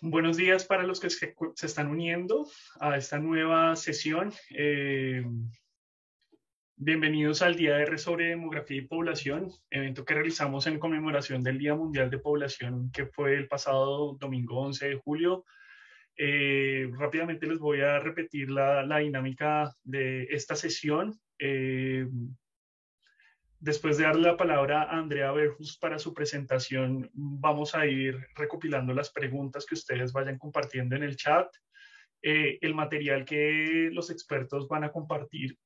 Buenos días para los que se están uniendo a esta nueva sesión. Bienvenidos al Día R sobre Demografía y Población, evento que realizamos en conmemoración del Día Mundial de Población, que fue el pasado domingo 11 de julio. Rápidamente les voy a repetir la dinámica de esta sesión. Después de darle la palabra a Andrea Berjus para su presentación, vamos a ir recopilando las preguntas que ustedes vayan compartiendo en el chat. El material que los expertos van a compartir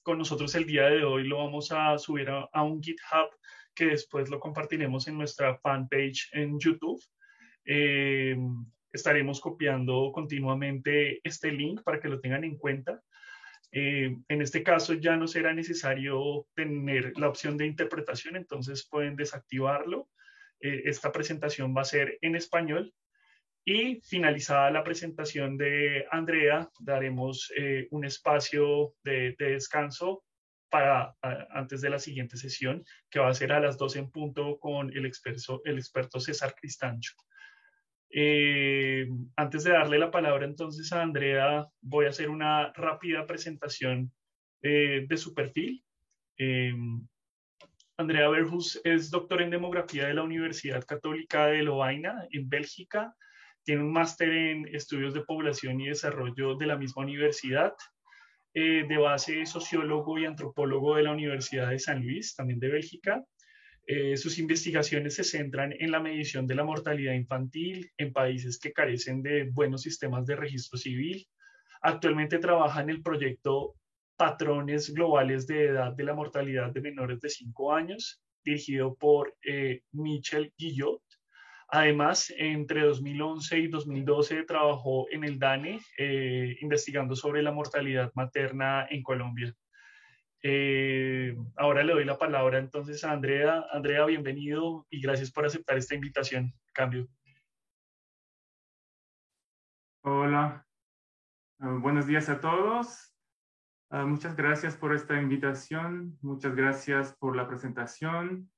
con nosotros el día de hoy lo vamos a subir a un GitHub que después lo compartiremos en nuestra fanpage en YouTube. Eh, Estaremos copiando continuamente este link para que lo tengan en cuenta. En este caso ya no será necesario tener la opción de interpretación, entonces pueden desactivarlo. Esta presentación va a ser en español y finalizada la presentación de Andrea, daremos un espacio de descanso para antes de la siguiente sesión, que va a ser a las 12 en punto con el experto César Cristancho. Antes de darle la palabra entonces a Andrea, voy a hacer una rápida presentación de su perfil. Eh, Andrea Berjus es doctor en demografía de la Universidad Católica de Lovaina, en Bélgica. Tiene un máster en estudios de población y desarrollo de la misma universidad. De base sociólogo y antropólogo de la Universidad de San Luis, también de Bélgica. Sus investigaciones se centran en la medición de la mortalidad infantil en países que carecen de buenos sistemas de registro civil. Actualmente trabaja en el proyecto Patrones Globales de Edad de la Mortalidad de Menores de 5 años, dirigido por Michel Guillot. Además, entre 2011 y 2012 trabajó en el DANE, investigando sobre la mortalidad materna en Colombia. Ahora le doy la palabra entonces a Andrea. Andrea, bienvenido y gracias por aceptar esta invitación. Cambio. Hola, buenos días a todos. Muchas gracias por esta invitación, muchas gracias por la presentación.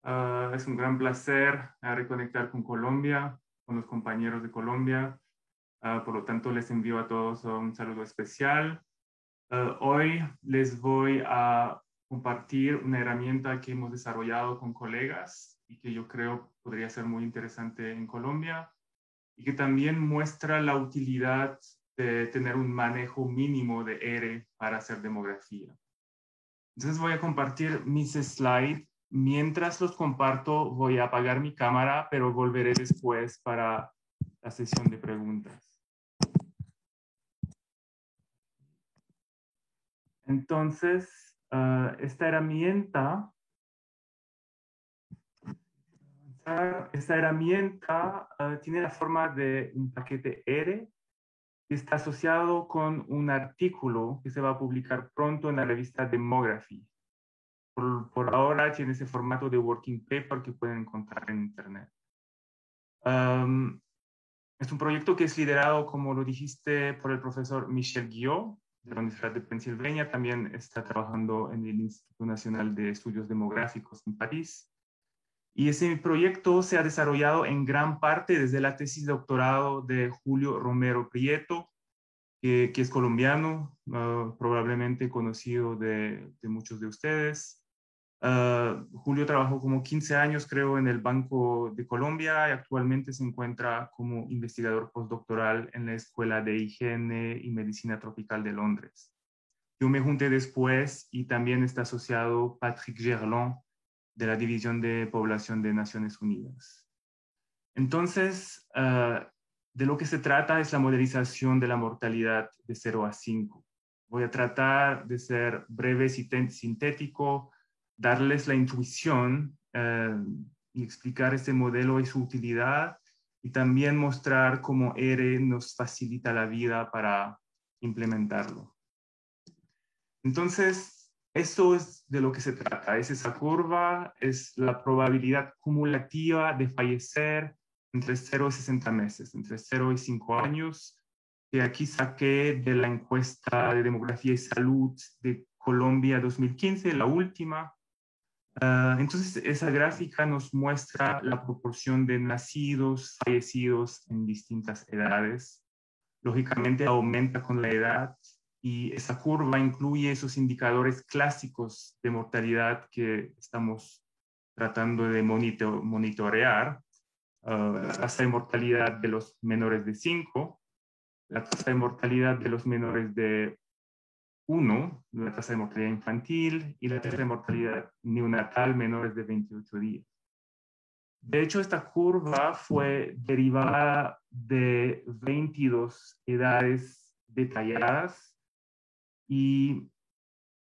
Es un gran placer reconectar con Colombia, con los compañeros de Colombia. Por lo tanto, les envío a todos un saludo especial. Hoy les voy a compartir una herramienta que hemos desarrollado con colegas y que yo creo podría ser muy interesante en Colombia y que también muestra la utilidad de tener un manejo mínimo de R para hacer demografía. Entonces voy a compartir mis slides. Mientras los comparto, voy a apagar mi cámara, pero volveré después para la sesión de preguntas. Entonces, esta herramienta tiene la forma de un paquete R que está asociado con un artículo que se va a publicar pronto en la revista Demography. Por ahora tiene ese formato de working paper que pueden encontrar en internet. Es un proyecto que es liderado, como lo dijiste, por el profesor Michel Guillot de la Universidad de Pensilvania. También está trabajando en el Instituto Nacional de Estudios Demográficos en París. Y ese proyecto se ha desarrollado en gran parte desde la tesis de doctorado de Julio Romero Prieto, que es colombiano, probablemente conocido de muchos de ustedes. Julio trabajó como 15 años, creo, en el Banco de Colombia y actualmente se encuentra como investigador postdoctoral en la Escuela de Higiene y Medicina Tropical de Londres. Yo me junté después y también está asociado Patrick Gerland, de la División de Población de Naciones Unidas. Entonces, de lo que se trata es la modelización de la mortalidad de 0 a 5. Voy a tratar de ser breve y sintético, darles la intuición y explicar este modelo y su utilidad, y también mostrar cómo R nos facilita la vida para implementarlo. Entonces, eso es de lo que se trata. Es esa curva, es la probabilidad cumulativa de fallecer entre 0 y 60 meses, entre 0 y 5 años, que aquí saqué de la encuesta de demografía y salud de Colombia 2015, la última. Entonces, esa gráfica nos muestra la proporción de nacidos, fallecidos en distintas edades. Lógicamente aumenta con la edad y esa curva incluye esos indicadores clásicos de mortalidad que estamos tratando de monitorear. La tasa de mortalidad de los menores de 5, la tasa de mortalidad de los menores de 1, la tasa de mortalidad infantil y la tasa de mortalidad neonatal menores de 28 días. De hecho, esta curva fue derivada de 22 edades detalladas y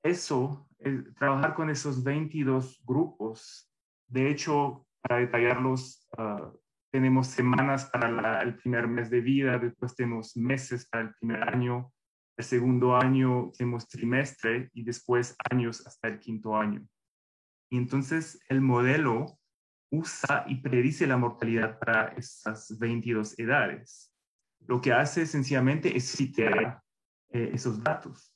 eso, trabajar con esos 22 grupos, de hecho, para detallarlos, tenemos semanas para el primer mes de vida, después tenemos meses para el primer año, el segundo año tenemos trimestre y después años hasta el quinto año. Y entonces el modelo usa y predice la mortalidad para esas 22 edades. Lo que hace sencillamente es citar esos datos.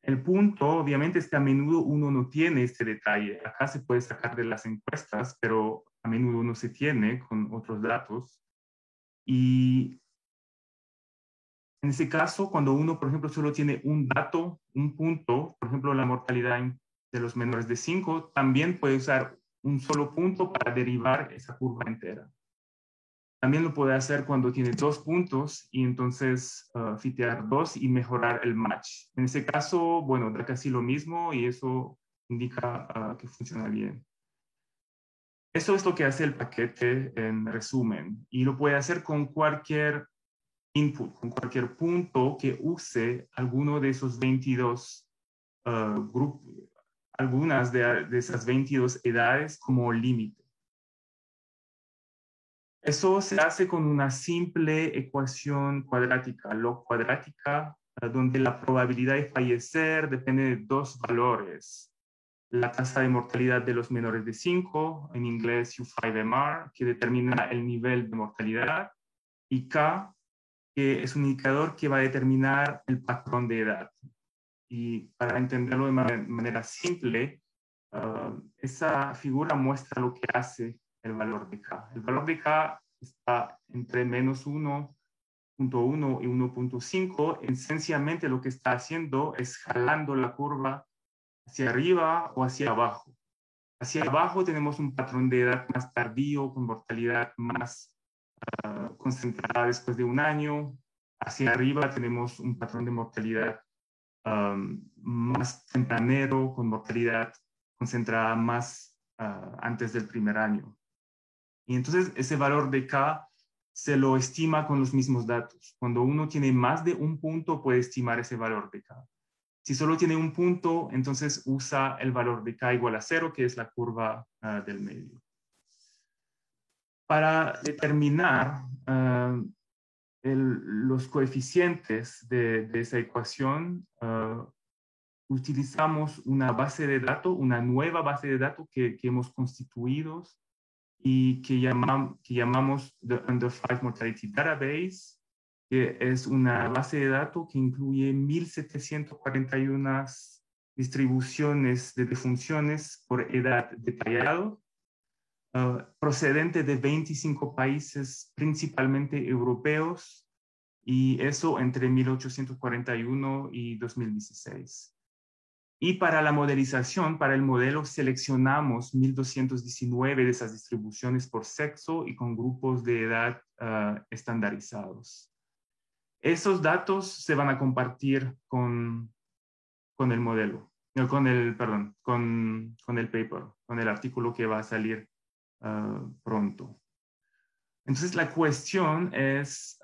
El punto, obviamente, es que a menudo uno no tiene este detalle. Acá se puede sacar de las encuestas, pero a menudo no se tiene con otros datos. Y en ese caso, cuando uno, por ejemplo, solo tiene un dato, un punto, por ejemplo, la mortalidad de los menores de 5, también puede usar un solo punto para derivar esa curva entera. También lo puede hacer cuando tiene 2 puntos y entonces fitear 2 y mejorar el match. En ese caso, bueno, da casi lo mismo y eso indica que funciona bien. Eso es lo que hace el paquete en resumen y lo puede hacer con cualquier input, con cualquier punto que use alguno de esos 22 grupos, algunas de esas 22 edades como límite. Eso se hace con una simple ecuación cuadrática, log cuadrática, donde la probabilidad de fallecer depende de 2 valores. La tasa de mortalidad de los menores de 5, en inglés U5MR, que determina el nivel de mortalidad, y K, que es un indicador que va a determinar el patrón de edad. Y para entenderlo de manera simple, esa figura muestra lo que hace el valor de K. El valor de K está entre menos 1.1 y 1.5. Esencialmente lo que está haciendo es jalando la curva hacia arriba o hacia abajo. Hacia abajo tenemos un patrón de edad más tardío, con mortalidad más concentrada después de un año. Hacia arriba tenemos un patrón de mortalidad más tempranero, con mortalidad concentrada más antes del primer año. Y entonces ese valor de K se lo estima con los mismos datos. Cuando uno tiene más de un punto, puede estimar ese valor de K. Si solo tiene un punto, entonces usa el valor de K igual a 0, que es la curva del medio. Para determinar los coeficientes de esa ecuación, utilizamos una base de datos, una nueva base de datos que hemos constituido y que llamamos the Under 5 Mortality Database, que es una base de datos que incluye 1.741 distribuciones de defunciones por edad detallado, procedente de 25 países, principalmente europeos, y eso entre 1841 y 2016. Y para la modelización, para el modelo, seleccionamos 1.219 de esas distribuciones por sexo y con grupos de edad estandarizados. Esos datos se van a compartir con el modelo, con el paper, con el artículo que va a salir pronto. Entonces, la cuestión es,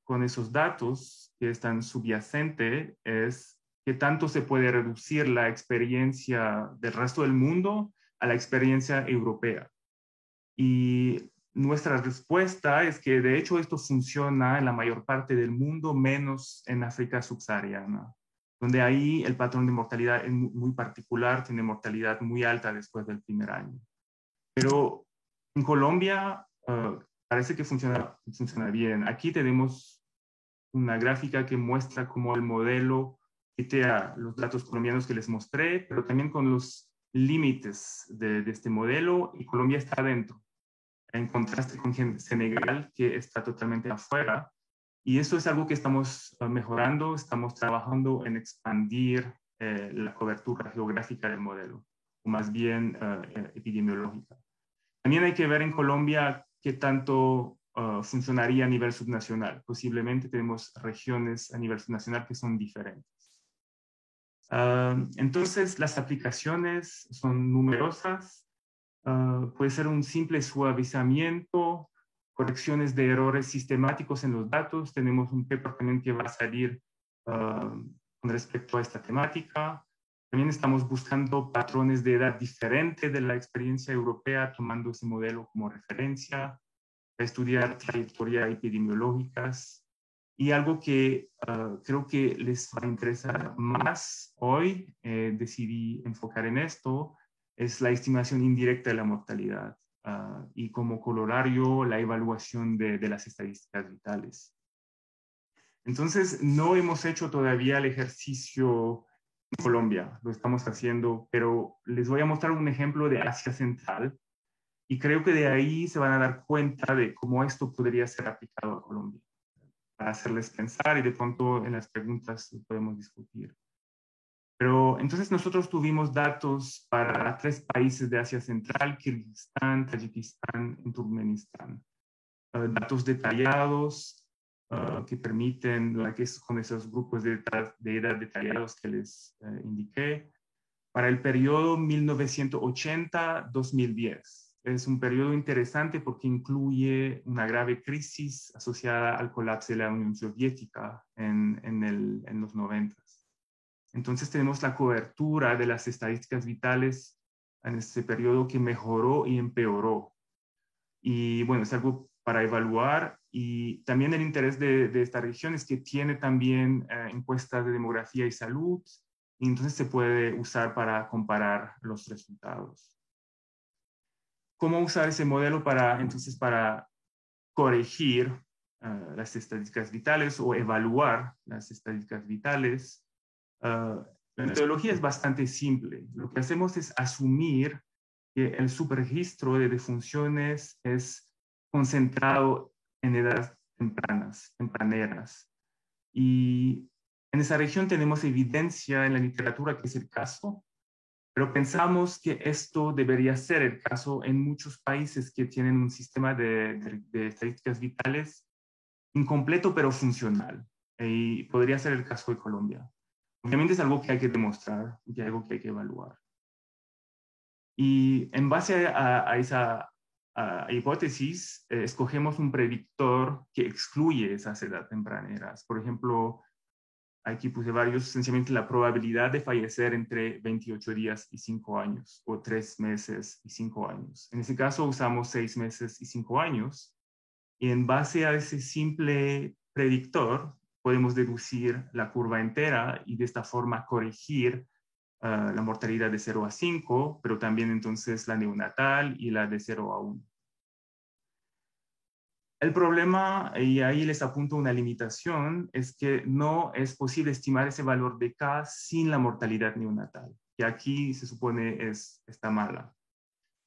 con esos datos que están subyacentes, es qué tanto se puede reducir la experiencia del resto del mundo a la experiencia europea. Y nuestra respuesta es que, de hecho, esto funciona en la mayor parte del mundo, menos en África subsahariana, donde ahí el patrón de mortalidad es muy particular, tiene mortalidad muy alta después del primer año. Pero en Colombia parece que funciona bien. Aquí tenemos una gráfica que muestra cómo el modelo fitea los datos colombianos que les mostré, pero también con los límites de este modelo y Colombia está adentro, en contraste con Senegal, que está totalmente afuera. Y eso es algo que estamos mejorando, estamos trabajando en expandir la cobertura geográfica del modelo, o más bien epidemiológica. También hay que ver en Colombia qué tanto funcionaría a nivel subnacional. Posiblemente tenemos regiones a nivel subnacional que son diferentes. Entonces, las aplicaciones son numerosas. Puede ser un simple suavizamiento, correcciones de errores sistemáticos en los datos. Tenemos un paper también que va a salir con respecto a esta temática. También estamos buscando patrones de edad diferentes de la experiencia europea, tomando ese modelo como referencia, estudiar trayectorias epidemiológicas. Y algo que creo que les va a interesar más hoy, decidí enfocar en esto, es la estimación indirecta de la mortalidad y como corolario la evaluación de las estadísticas vitales. Entonces, no hemos hecho todavía el ejercicio en Colombia, lo estamos haciendo, pero les voy a mostrar un ejemplo de Asia Central y creo que de ahí se van a dar cuenta de cómo esto podría ser aplicado a Colombia, para hacerles pensar y de pronto en las preguntas lo podemos discutir. Pero entonces nosotros tuvimos datos para 3 países de Asia Central: Kirguistán, Tayikistán y Turkmenistán. Datos detallados que permiten, que es con esos grupos de edad detallados que les indiqué, para el periodo 1980-2010. Es un periodo interesante porque incluye una grave crisis asociada al colapso de la Unión Soviética en los 90. Entonces tenemos la cobertura de las estadísticas vitales en este periodo que mejoró y empeoró. Y bueno, es algo para evaluar. Y también el interés de esta región es que tiene también encuestas de demografía y salud, y entonces se puede usar para comparar los resultados. ¿Cómo usar ese modelo entonces para corregir las estadísticas vitales o evaluar las estadísticas vitales? La metodología es bastante simple. Lo que hacemos es asumir que el subregistro de defunciones es concentrado en edades tempraneras. Y en esa región tenemos evidencia en la literatura que es el caso, pero pensamos que esto debería ser el caso en muchos países que tienen un sistema de estadísticas vitales incompleto pero funcional. Y podría ser el caso de Colombia. Obviamente es algo que hay que demostrar, y algo que hay que evaluar. Y en base a esa hipótesis, escogemos un predictor que excluye esas edades tempraneras. Por ejemplo, aquí puse varios, sencillamente la probabilidad de fallecer entre 28 días y 5 años, o 3 meses y 5 años. En ese caso usamos 6 meses y 5 años. Y en base a ese simple predictor, podemos deducir la curva entera y de esta forma corregir la mortalidad de 0 a 5, pero también entonces la neonatal y la de 0 a 1. El problema, y ahí les apunto una limitación, es que no es posible estimar ese valor de K sin la mortalidad neonatal, que aquí se supone está mala.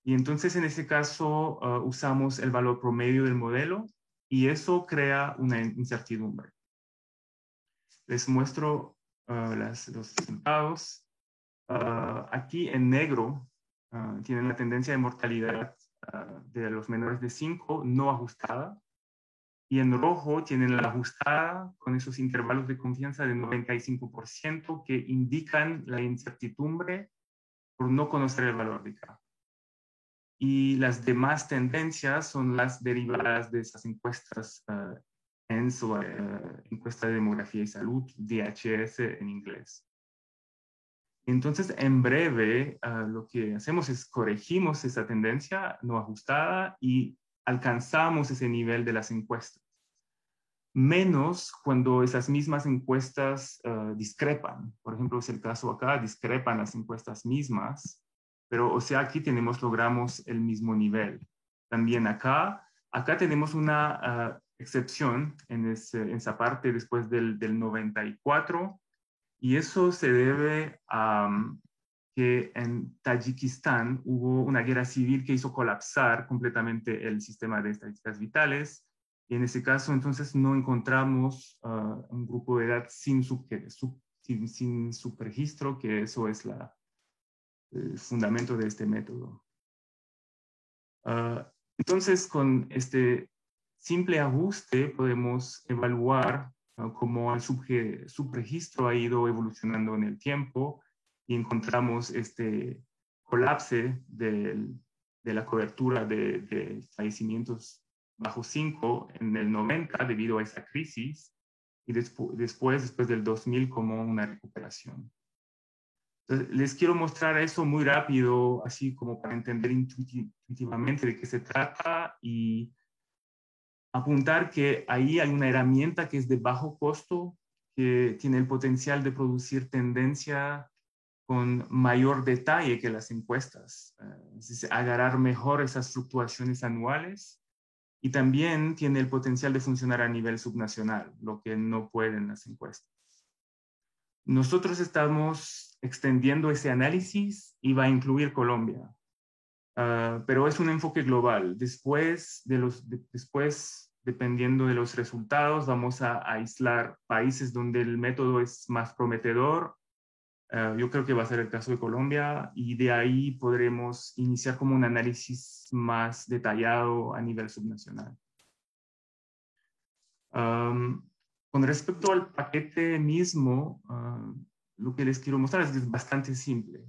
Y entonces en ese caso usamos el valor promedio del modelo y eso crea una incertidumbre. Les muestro los resultados. Aquí en negro tienen la tendencia de mortalidad de los menores de 5 no ajustada, y en rojo tienen la ajustada con esos intervalos de confianza de 95% que indican la incertidumbre por no conocer el valor de K. Y las demás tendencias son las derivadas de esas encuestas encuesta de demografía y salud, DHS en inglés. Entonces, en breve, lo que hacemos es corregimos esa tendencia no ajustada y alcanzamos ese nivel de las encuestas. Menos cuando esas mismas encuestas discrepan. Por ejemplo, es el caso acá, discrepan las encuestas mismas, pero o sea, aquí logramos el mismo nivel. También acá tenemos una excepción en esa parte después del 94, y eso se debe a que en Tayikistán hubo una guerra civil que hizo colapsar completamente el sistema de estadísticas vitales. Y en ese caso, entonces, no encontramos un grupo de edad sin subregistro, que eso es el fundamento de este método. Entonces, con este simple ajuste podemos evaluar cómo el subregistro ha ido evolucionando en el tiempo y encontramos este colapse de la cobertura de fallecimientos bajo 5 en el 90 debido a esa crisis y después del 2000 como una recuperación. Entonces, les quiero mostrar eso muy rápido, así como para entender intuitivamente de qué se trata y apuntar que ahí hay una herramienta que es de bajo costo, que tiene el potencial de producir tendencia con mayor detalle que las encuestas, es decir, agarrar mejor esas fluctuaciones anuales y también tiene el potencial de funcionar a nivel subnacional, lo que no pueden las encuestas. Nosotros estamos extendiendo ese análisis y va a incluir Colombia. Pero es un enfoque global. Después, dependiendo de los resultados, vamos a aislar países donde el método es más prometedor. Yo creo que va a ser el caso de Colombia y de ahí podremos iniciar como un análisis más detallado a nivel subnacional. Con respecto al paquete mismo, lo que les quiero mostrar es que es bastante simple.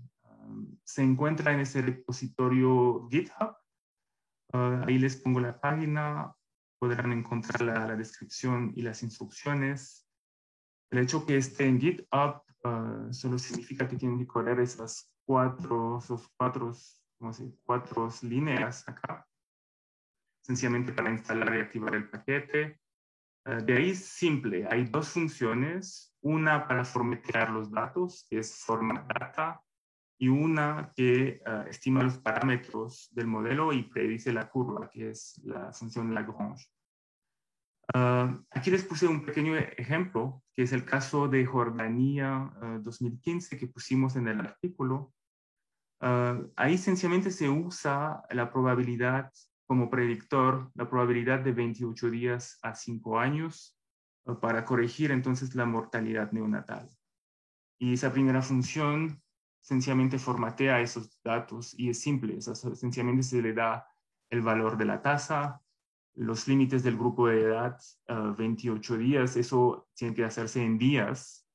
Se encuentra en ese repositorio GitHub. Ahí les pongo la página. Podrán encontrar la descripción y las instrucciones. El hecho que esté en GitHub solo significa que tienen que correr esas cuatro líneas acá, sencillamente para instalar y activar el paquete. De ahí es simple, hay dos funciones, una para formatear los datos, que es format data, y una que estima los parámetros del modelo y predice la curva, que es la función Lagrange. Aquí les puse un pequeño ejemplo, que es el caso de Jordania 2015 que pusimos en el artículo. Ahí sencillamente se usa la probabilidad como predictor, la probabilidad de 28 días a 5 años para corregir entonces la mortalidad neonatal. Y esa primera función sencillamente formatea esos datos y es simple, sencillamente se le da el valor de la tasa, los límites del grupo de edad, 28 días, eso tiene que hacerse en días,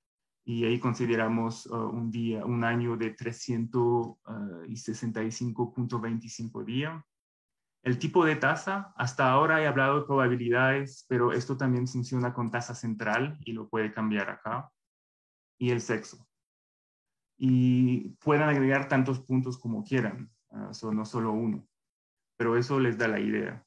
y ahí consideramos un año de 365.25 días. El tipo de tasa, hasta ahora he hablado de probabilidades, pero esto también funciona con tasa central y lo puede cambiar acá. Y el sexo. Y puedan agregar tantos puntos como quieran, no solo uno, pero eso les da la idea.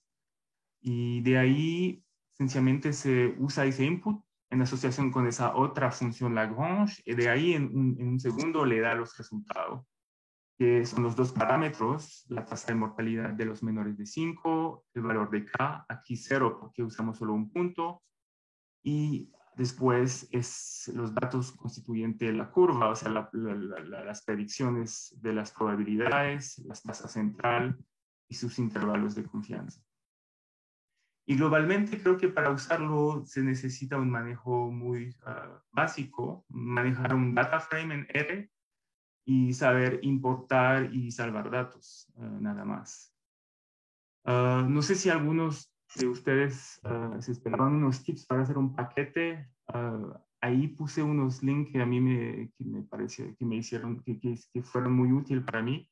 Y de ahí, sencillamente se usa ese input en asociación con esa otra función Lagrange, y de ahí en un segundo le da los resultados, que son los dos parámetros, la tasa de mortalidad de los menores de 5, el valor de K, aquí 0 porque usamos solo un punto, y después es los datos constituyentes de la curva, o sea, las predicciones de las probabilidades, las tasas central y sus intervalos de confianza. Y globalmente creo que para usarlo se necesita un manejo muy básico, manejar un data frame en R y saber importar y salvar datos, nada más. No sé si algunos de ustedes se esperaban unos tips para hacer un paquete. Ahí puse unos links que a mí me pareció que me hicieron, que fueron muy útiles para mí.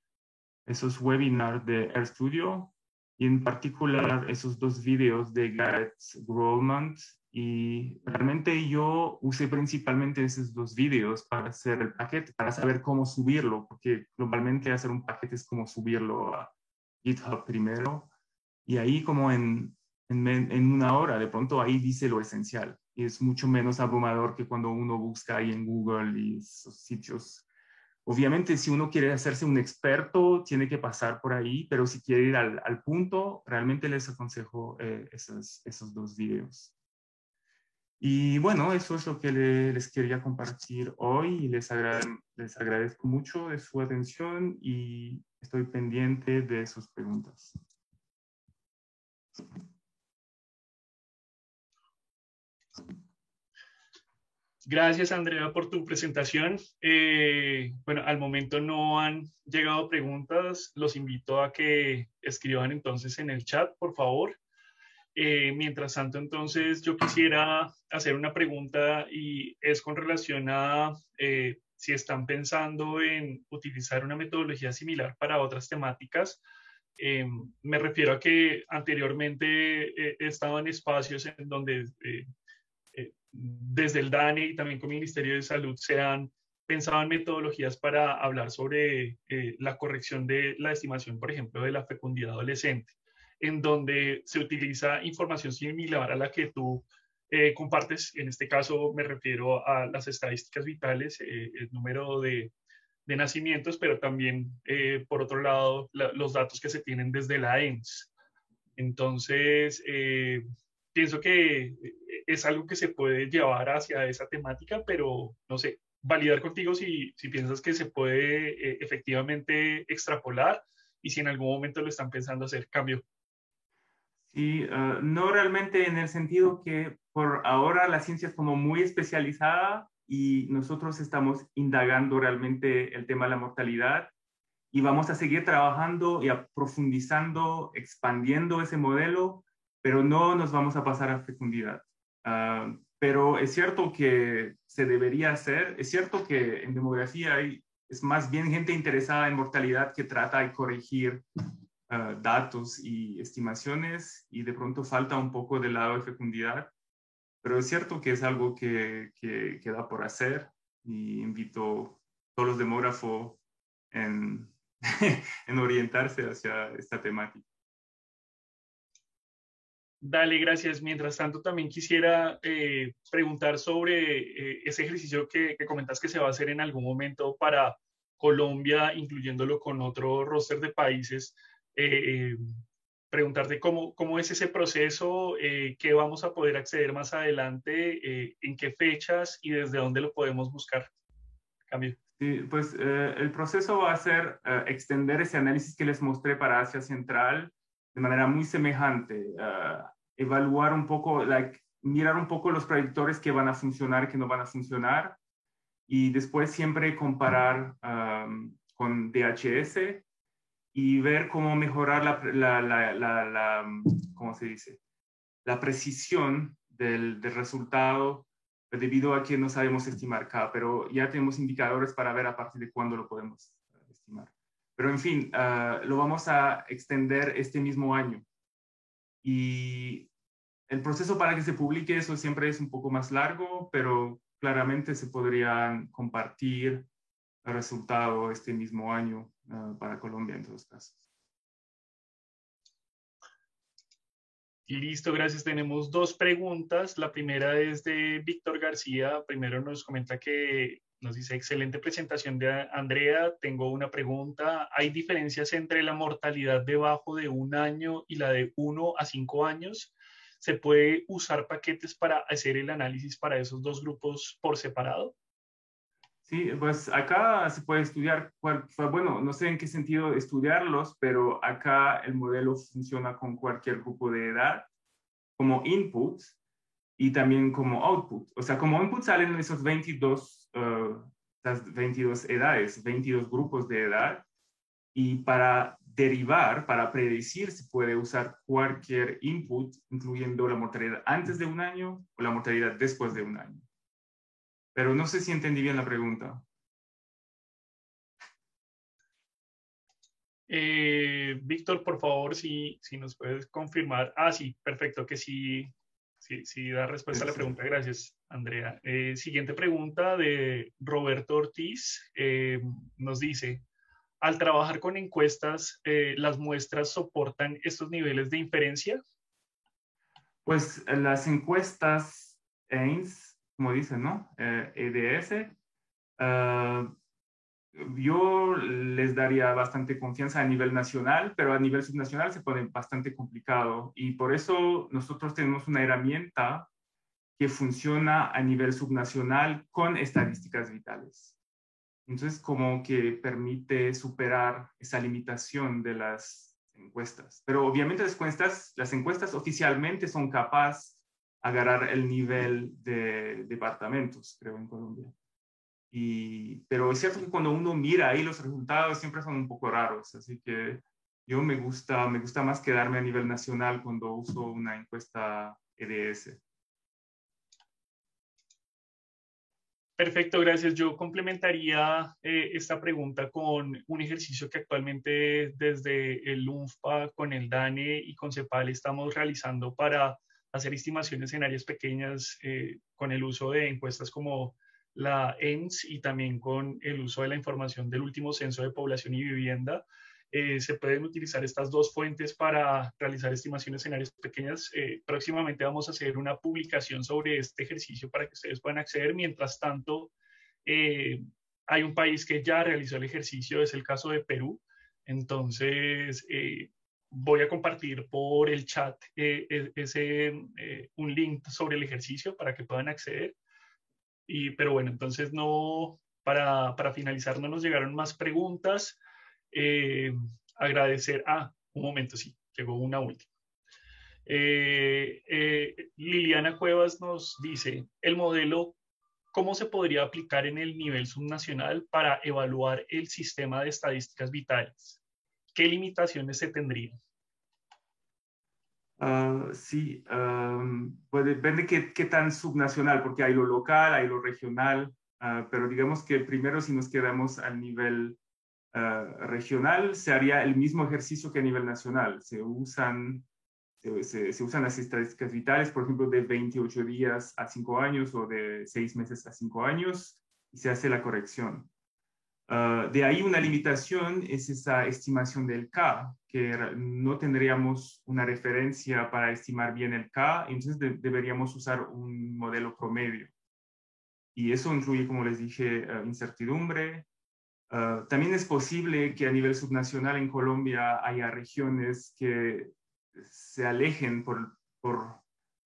Esos webinars de RStudio y en particular esos dos videos de Gareth Grolman. Y realmente yo usé principalmente esos dos videos para hacer el paquete, para saber cómo subirlo, porque globalmente hacer un paquete es como subirlo a GitHub primero. Y ahí como en una hora, de pronto ahí dice lo esencial. Y es mucho menos abrumador que cuando uno busca ahí en Google y esos sitios. Obviamente, si uno quiere hacerse un experto, tiene que pasar por ahí, pero si quiere ir al punto, realmente les aconsejo esos dos videos. Y bueno, eso es lo que les quería compartir hoy y les agradezco mucho de su atención y estoy pendiente de sus preguntas. Gracias, Andrea, por tu presentación. Bueno, al momento no han llegado preguntas. Los invito a que escriban entonces en el chat, por favor. Mientras tanto, entonces, yo quisiera hacer una pregunta y es con relación a si están pensando en utilizar una metodología similar para otras temáticas. Me refiero a que anteriormente he estado en espacios en donde desde el DANE y también con el Ministerio de Salud se han pensado en metodologías para hablar sobre la corrección de la estimación, por ejemplo, de la fecundidad adolescente, en donde se utiliza información similar a la que tú compartes. En este caso me refiero a las estadísticas vitales, el número de nacimientos, pero también, por otro lado, los datos que se tienen desde la ENS. Entonces, pienso que es algo que se puede llevar hacia esa temática, pero no sé, validar contigo si piensas que se puede efectivamente extrapolar y si en algún momento lo están pensando hacer cambio. Sí, no realmente en el sentido que por ahora la ciencia es como muy especializada y nosotros estamos indagando realmente el tema de la mortalidad y vamos a seguir trabajando y profundizando, expandiendo ese modelo, pero no nos vamos a pasar a fecundidad. Pero es cierto que se debería hacer, es cierto que en demografía es más bien gente interesada en mortalidad que trata de corregir datos y estimaciones y de pronto falta un poco del lado de fecundidad, pero es cierto que es algo que queda por hacer y invito a todos los demógrafos en, en orientarse hacia esta temática. Dale, gracias. Mientras tanto, también quisiera preguntar sobre ese ejercicio que comentas que se va a hacer en algún momento para Colombia, incluyéndolo con otro roster de países. Eh, preguntarte cómo es ese proceso, qué vamos a poder acceder más adelante, en qué fechas y desde dónde lo podemos buscar. Cambio. Sí, pues el proceso va a ser extender ese análisis que les mostré para Asia Central de manera muy semejante, evaluar un poco, mirar un poco los predictores que van a funcionar y que no van a funcionar, y después siempre comparar con DHS y ver cómo mejorar ¿cómo se dice? La precisión del resultado debido a que no sabemos estimar K, pero ya tenemos indicadores para ver a partir de cuándo lo podemos estimar. Pero en fin, lo vamos a extender este mismo año. Y el proceso para que se publique eso siempre es un poco más largo, pero claramente se podrían compartir el resultado este mismo año para Colombia en todos casos. Listo, gracias. Tenemos dos preguntas. La primera es de Víctor García. Primero nos comenta que nos dice, excelente presentación de Andrea. Tengo una pregunta. ¿Hay diferencias entre la mortalidad debajo de 1 año y la de 1 a 5 años? ¿Se puede usar paquetes para hacer el análisis para esos dos grupos por separado? Sí, pues acá se puede estudiar, bueno, no sé en qué sentido estudiarlos, pero acá el modelo funciona con cualquier grupo de edad como input y también como output. O sea, como input salen esos 22, esas 22 edades, 22 grupos de edad, y para derivar, para predecir, se puede usar cualquier input, incluyendo la mortalidad antes de 1 año o la mortalidad después de 1 año. Pero no sé si entendí bien la pregunta. Víctor, por favor, si nos puedes confirmar. Ah, sí, perfecto, que sí, sí da respuesta a la pregunta. Gracias, Andrea. Siguiente pregunta de Roberto Ortiz. Nos dice, al trabajar con encuestas, ¿las muestras soportan estos niveles de inferencia? Pues las encuestas AINS, como dicen, ¿no? EDS, yo les daría bastante confianza a nivel nacional, pero a nivel subnacional se pone bastante complicado. Y por eso nosotros tenemos una herramienta que funciona a nivel subnacional con estadísticas vitales. Entonces, como que permite superar esa limitación de las encuestas. Pero obviamente las encuestas oficialmente son capaces de agarrar el nivel de departamentos, creo, en Colombia. Pero es cierto que cuando uno mira ahí los resultados siempre son un poco raros, así que yo me gusta más quedarme a nivel nacional cuando uso una encuesta EDS. Perfecto, gracias. Yo complementaría esta pregunta con un ejercicio que actualmente desde el UNFPA, con el DANE y con CEPAL estamos realizando para hacer estimaciones en áreas pequeñas con el uso de encuestas como la ENS y también con el uso de la información del último censo de población y vivienda. Se pueden utilizar estas dos fuentes para realizar estimaciones en áreas pequeñas. Próximamente vamos a hacer una publicación sobre este ejercicio para que ustedes puedan acceder. Mientras tanto, hay un país que ya realizó el ejercicio, es el caso de Perú. Entonces, voy a compartir por el chat un link sobre el ejercicio para que puedan acceder. Pero bueno, entonces no, para finalizar, no nos llegaron más preguntas. Eh, agradecer, un momento, sí, llegó una última. Liliana Cuevas nos dice, el modelo, ¿cómo se podría aplicar en el nivel subnacional para evaluar el sistema de estadísticas vitales? ¿Qué limitaciones se tendrían? Sí, pues depende qué tan subnacional, porque hay lo local, hay lo regional, pero digamos que primero si nos quedamos al nivel regional, se haría el mismo ejercicio que a nivel nacional. Se usan las estadísticas vitales, por ejemplo, de 28 días a 5 años o de 6 meses a 5 años, y se hace la corrección. De ahí una limitación es esa estimación del K, que no tendríamos una referencia para estimar bien el K, entonces deberíamos usar un modelo promedio. Y eso incluye, como les dije, incertidumbre. También es posible que a nivel subnacional en Colombia haya regiones que se alejen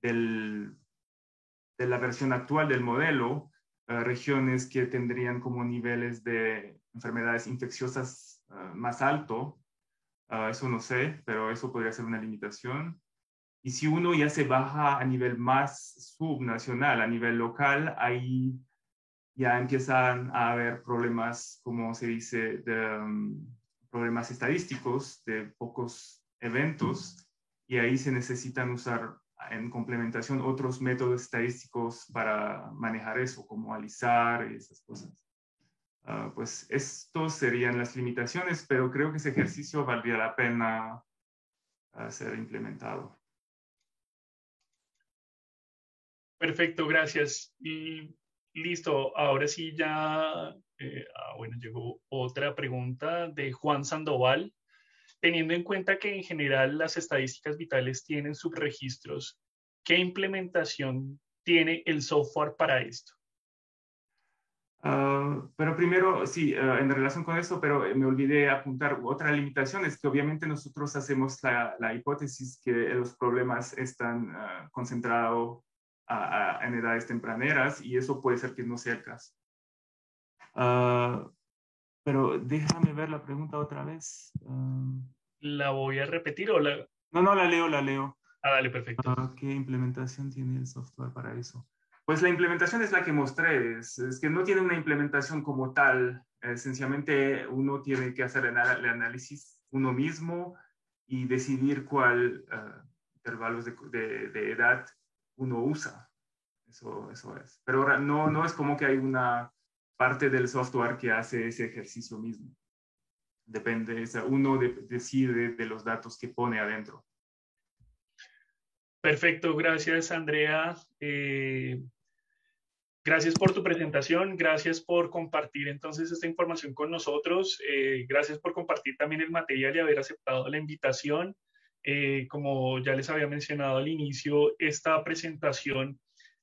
de la versión actual del modelo, regiones que tendrían como niveles de enfermedades infecciosas más alto. Eso no sé, pero eso podría ser una limitación. Y si uno ya se baja a nivel más subnacional, a nivel local, ahí ya empiezan a haber problemas, como se dice, problemas estadísticos de pocos eventos, y ahí se necesitan usar en complementación otros métodos estadísticos para manejar eso, como alisar y esas cosas. Pues estos serían las limitaciones, pero creo que ese ejercicio valdría la pena ser implementado. Perfecto, gracias. Y listo, ahora sí ya, bueno, llegó otra pregunta de Juan Sandoval. Teniendo en cuenta que en general las estadísticas vitales tienen subregistros, ¿qué implementación tiene el software para esto? Pero primero, sí, en relación con eso, pero me olvidé apuntar otra limitación, es que obviamente nosotros hacemos la hipótesis que los problemas están concentrados en edades tempraneras y eso puede ser que no sea el caso. Pero déjame ver la pregunta otra vez. ¿La voy a repetir o la...? No, la leo. Dale, perfecto. ¿Qué implementación tiene el software para eso? Pues la implementación es la que mostré, es que no tiene una implementación como tal. Esencialmente uno tiene que hacer el análisis uno mismo y decidir cuál intervalos de edad uno usa. Eso es. Pero no es como que hay una parte del software que hace ese ejercicio mismo. Depende, uno decide de los datos que pone adentro. Perfecto, gracias Andrea. Gracias por tu presentación, gracias por compartir entonces esta información con nosotros, gracias por compartir también el material y haber aceptado la invitación. Como ya les había mencionado al inicio, esta presentación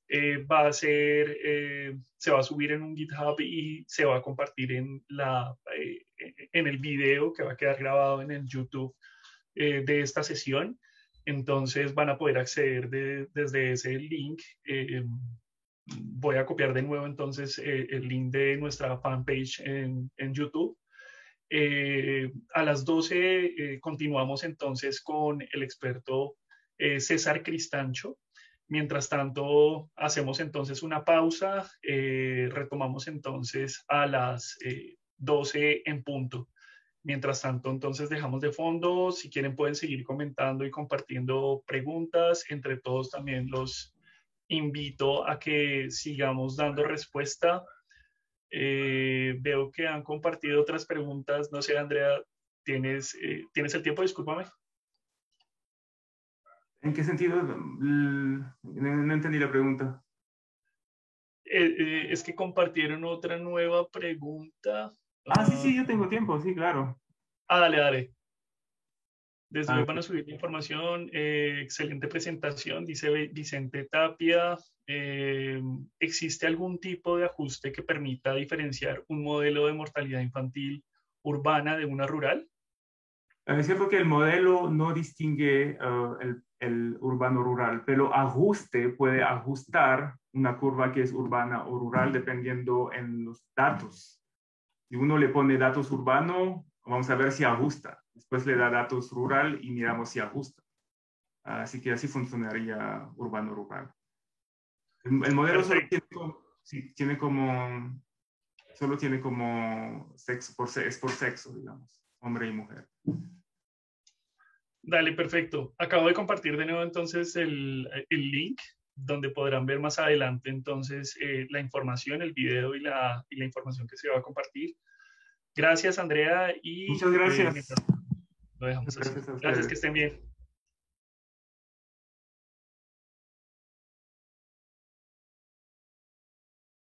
se va a subir en un GitHub y se va a compartir en el video que va a quedar grabado en el YouTube de esta sesión. Entonces van a poder acceder desde ese link. Voy a copiar de nuevo entonces el link de nuestra fanpage en YouTube. A las 12 continuamos entonces con el experto César Cristancho. Mientras tanto, hacemos entonces una pausa, retomamos entonces a las 12 en punto. Mientras tanto, entonces dejamos de fondo. Si quieren pueden seguir comentando y compartiendo preguntas. Entre todos también los invito a que sigamos dando respuesta. Veo que han compartido otras preguntas. No sé, Andrea, ¿tienes el tiempo? Discúlpame. ¿En qué sentido? No entendí la pregunta. Es que compartieron otra nueva pregunta. Sí, yo tengo tiempo, sí, claro. Dale. Desde luego van a subir la información. Excelente presentación, dice Vicente Tapia. ¿Existe algún tipo de ajuste que permita diferenciar un modelo de mortalidad infantil urbana de una rural? Es cierto que el modelo no distingue el urbano-rural, pero ajuste puede ajustar una curva que es urbana o rural dependiendo en los datos. Si uno le pone datos urbano, vamos a ver si ajusta. Después le da datos rural y miramos si ajusta. Así que así funcionaría urbano-rural. El modelo solo tiene como sexo, es por sexo, digamos, hombre y mujer. Dale, perfecto. Acabo de compartir de nuevo entonces el link donde podrán ver más adelante entonces la información, el video y la información que se va a compartir. Gracias, Andrea. Y muchas gracias. lo dejamos así. Gracias a ustedes. Gracias, que estén bien.